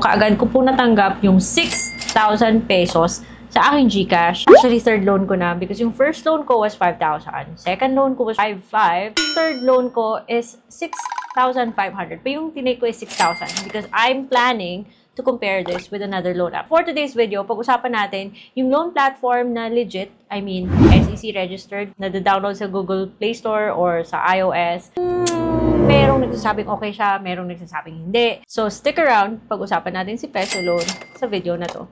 Kaagad ko po natanggap yung 6,000 pesos sa aking GCash. Actually, third loan ko na because yung first loan ko was 5,000. Second loan ko was 5,500. Third loan ko is 6,500. Pero yung tinake ko is 6,000 because I'm planning to compare this with another loan app. For today's video, pag-usapan natin yung loan platform na legit, I mean, SEC registered, na download sa Google Play Store or sa iOS. Merong nagsasabing okay siya, merong nagsasabing hindi. So, stick around, pag-usapan natin si Peso Loan sa video na to.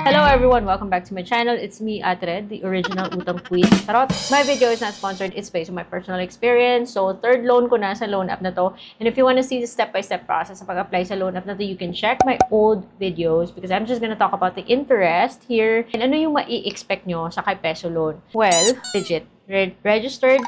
Hello everyone! Welcome back to my channel. It's me, Atred, the original Utang Queen. Charot! My video is not sponsored. It's based on my personal experience. So, third loan ko na sa loan app na to. And if you want to see the step-by-step process sa pag-apply sa loan app na to, you can check my old videos because I'm just gonna talk about the interest here and ano yung mai-expect nyo sa kay Peso Loan. Well, legit. Registered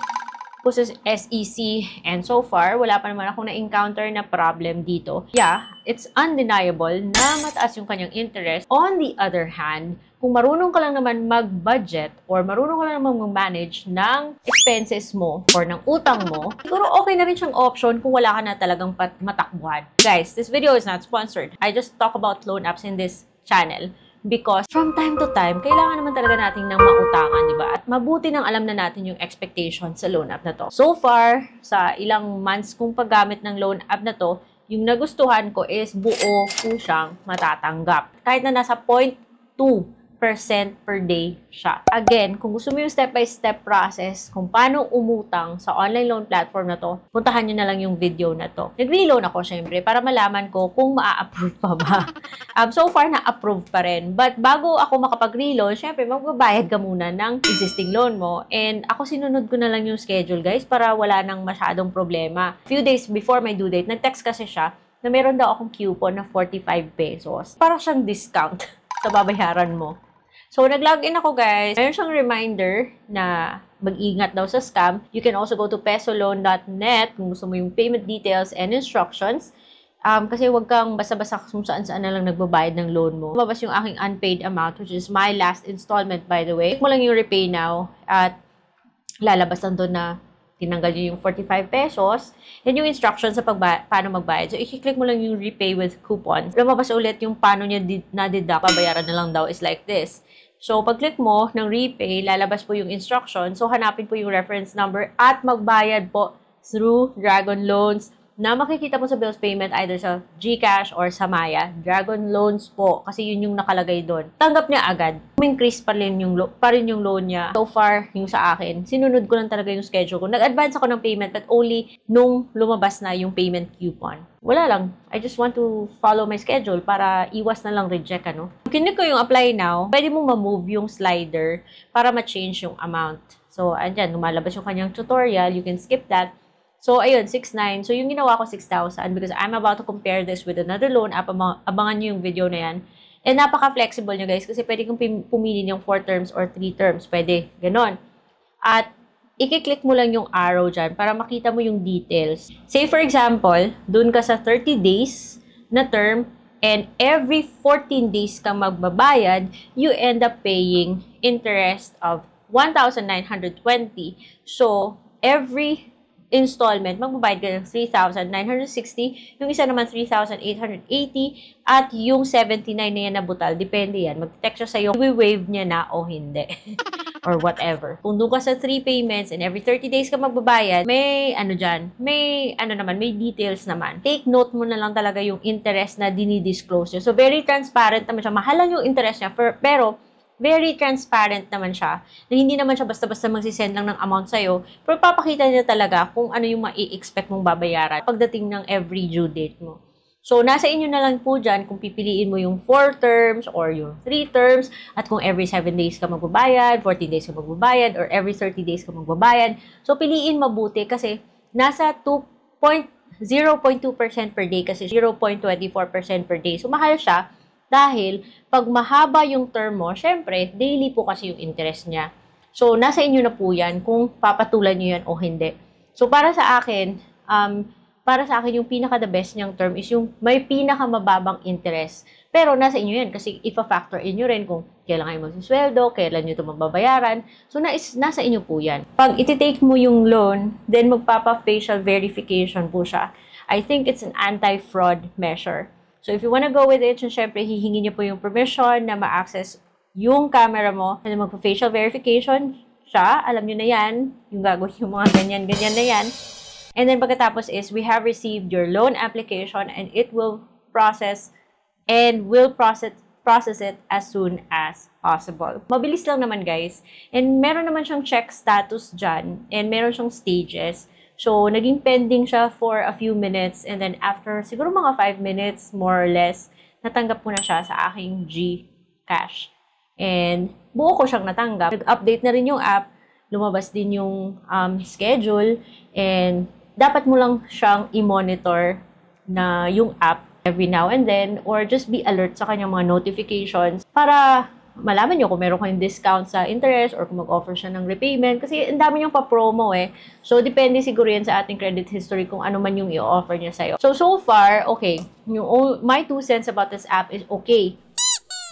po sa SEC and so far, wala pa naman akong na-encounter na problem dito. Yeah, it's undeniable na mataas yung kanyang interest. On the other hand, kung marunong ka lang naman mag-budget or marunong ka lang naman mag-manage ng expenses mo or ng utang mo, siguro okay na rin siyang option kung wala ka na talagang matakbuhan. Guys, this video is not sponsored. I just talk about loan apps in this channel because from time to time, kailangan naman talaga natin ng mautangan, di ba? At mabuti nang alam na natin yung expectation sa loan app na to. So far, sa ilang months kong paggamit ng loan app na to, yung nagustuhan ko is buo po siyang matatanggap. Kahit na nasa 0.2% per day siya. Again, kung gusto mo yung step-by-step process kung paano umutang sa online loan platform na to, puntahan nyo na lang yung video na to. Nag-reloan ako syempre para malaman ko kung maa-approve pa ba. So far, na-approve pa rin. But bago ako makapag-reloan, syempre, magbabayad ka muna ng existing loan mo. And ako sinunod ko na lang yung schedule, guys, para wala nang masyadong problema. Few days before my due date, nag-text kasi siya na meron daw akong coupon na 45 pesos. Para siyang discount sa babayaran mo. So, nag-login ako, guys. Mayroon siyang reminder na mag-ingat daw sa scam. You can also go to pesoloan.net kung gusto mo yung payment details and instructions. Kasi wag kang basta-basta kung saan-saan na lang nagbabayad ng loan mo. Mababas yung aking unpaid amount, which is my last installment, by the way. Click mo lang yung repay now at lalabas lang doon na tinanggal nyo yung 45 pesos. Yan yung instructions sa paano magbayad. So, i-click mo lang yung repay with coupon. Lumabas ulit yung paano niya na-deduct. Babayaran na lang daw is like this. So, pag-click mo ng repay, lalabas po yung instruction. So, hanapin po yung reference number at magbayad po through Dragon Loans na makikita mo sa bills payment either sa GCash or sa Maya. Dragon Loans po kasi yun yung nakalagay doon. Tanggap niya agad. Increase pa rin yung loan niya. So far, yung sa akin, sinunod ko lang talaga yung schedule ko. Nag-advance ako ng payment but only nung lumabas na yung payment coupon. Wala lang. I just want to follow my schedule para iwas na lang reject, ano. Kinik ko yung apply now, pwede mong ma-move yung slider para ma-change yung amount. So, andyan, lumalabas yung kanyang tutorial. You can skip that. So, ayun, 6,900. So, yung ginawa ko, 6,000 because I'm about to compare this with another loan app. Abangan nyo yung video na yan. And napaka-flexible nyo, guys, kasi pwede kong pumili ng 4 terms or 3 terms. Pwede, ganon. At, i-click mo lang yung arrow dyan para makita mo yung details. Say, for example, dun ka sa 30 days na term and every 14 days kang magbabayad, you end up paying interest of 1,920. So, every installment, magbabayad ka ng 3,960, yung isa naman 3,880, at yung 79 na yan na butal, depende yan. Mag-text siya sa'yo, i-waive niya na o hindi. Or whatever. Kung doon ka sa 3 payments and every 30 days ka magbabayad, may ano dyan, may details naman. Take note mo na lang talaga yung interest na dinidisclose nyo. So, very transparent naman siya. Mahal lang yung interest niya, pero very transparent naman siya, na hindi naman siya basta-basta magsisend lang ng amount sa'yo, pero papakita niya talaga kung ano yung ma-i-expect mong babayaran pagdating ng every due date mo. So, nasa inyo na lang po dyan kung pipiliin mo yung 4 terms or yung 3 terms, at kung every 7 days ka magbabayad, 14 days ka magbabayad, or every 30 days ka magbabayad. So, piliin mabuti kasi nasa 0.2% per day kasi 0.24% per day. So, mahal siya. Dahil, pag mahaba yung term mo, syempre, daily po kasi yung interest niya. So, nasa inyo na po yan kung papatulan nyo yan o hindi. So, para sa akin, para sa akin, yung pinaka-the best niyang term is yung may pinaka-mababang interest. Pero nasa inyo yan kasi ipa-factor in nyo rin kung kailan kayo magsisweldo, kailan nyo ito mababayaran. So, nasa inyo po yan. Pag iti-take mo yung loan, then magpapa-facial verification po siya. I think it's an anti-fraud measure. So, if you wanna go with it, so, syempre, hihingi niyo po yung permission na ma-access yung camera mo, and magpa-facial verification siya. Alam nyo na yan, yung gagawin yung mga ganyan-ganyan na yan. And then pagkatapos is, we have received your loan application and it will process it as soon as possible. Mabilis lang naman, guys. And meron naman siyang check status dyan. And meron siyang stages. So, naging pending siya for a few minutes. And then after siguro mga 5 minutes, more or less, natanggap ko na siya sa aking GCash. And buo ko siyang natanggap. Nag-update na rin yung app. Lumabas din yung schedule. And dapat mo lang siyang i-monitor na yung app every now and then or just be alert sa kanyang mga notifications para malaman nyo kung meron kayong discount sa interest or kung mag-offer siya ng repayment kasi ang dami niyong pa-promo eh. So, depende siguro yan sa ating credit history kung ano man yung i-offer niya sa'yo. So far, okay. My 2 cents about this app is okay.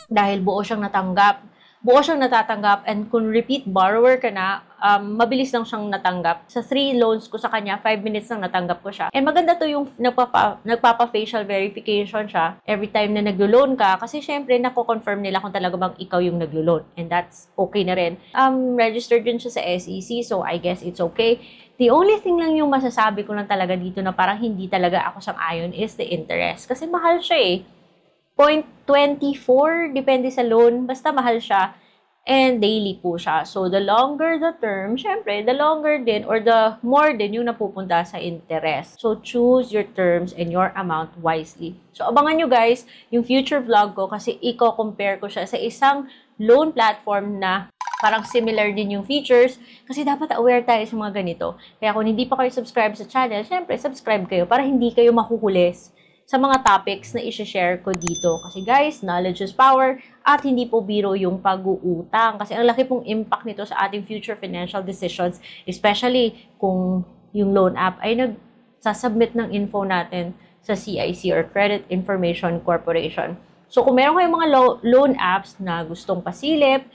Dahil buo siyang natanggap. Buo siyang natatanggap and kung repeat borrower ka na, mabilis lang siyang natanggap. Sa 3 loans ko sa kanya, 5 minutes lang natanggap ko siya. And maganda to yung nagpapa-facial verification siya every time na naglo-loan ka kasi syempre nako-confirm nila kung talaga bang ikaw yung naglo-loan. And that's okay na rin. Registered din siya sa SEC so I guess it's okay. The only thing lang yung masasabi ko lang talaga dito na parang hindi talaga ako sang-ayon is the interest. Kasi mahal siya eh. 0.24, depende sa loan. Basta mahal siya. And daily po siya. So, the longer the term, syempre, the longer din or the more din yung napupunta sa interest. So, choose your terms and your amount wisely. So, abangan nyo guys yung future vlog ko kasi i-compare ko siya sa isang loan platform na parang similar din yung features kasi dapat aware tayo sa mga ganito. Kaya kung hindi pa kayo subscribe sa channel, syempre, subscribe kayo para hindi kayo makukulis sa mga topics na i-share ko dito. Kasi guys, knowledge is power at hindi po biro yung pag-uutang. Kasi ang laki pong impact nito sa ating future financial decisions, especially kung yung loan app ay nagsasubmit ng info natin sa CIC or Credit Information Corporation. So kung meron kayong mga loan apps na gustong pasilip,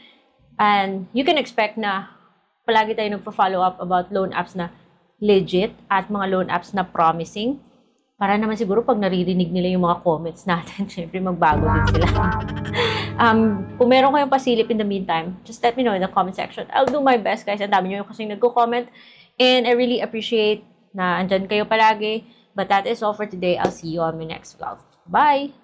and you can expect na palagi tayo nagpa-follow up about loan apps na legit at mga loan apps na promising. Para naman siguro pag naririnig nila yung mga comments natin, syempre magbago din sila. Kung meron kayong pasilip in the meantime, just let me know in the comment section. I'll do my best guys. Ang dami nyo kasi nagko-comment. And I really appreciate na andyan kayo palagi. But that is all for today. I'll see you on my next vlog. Bye!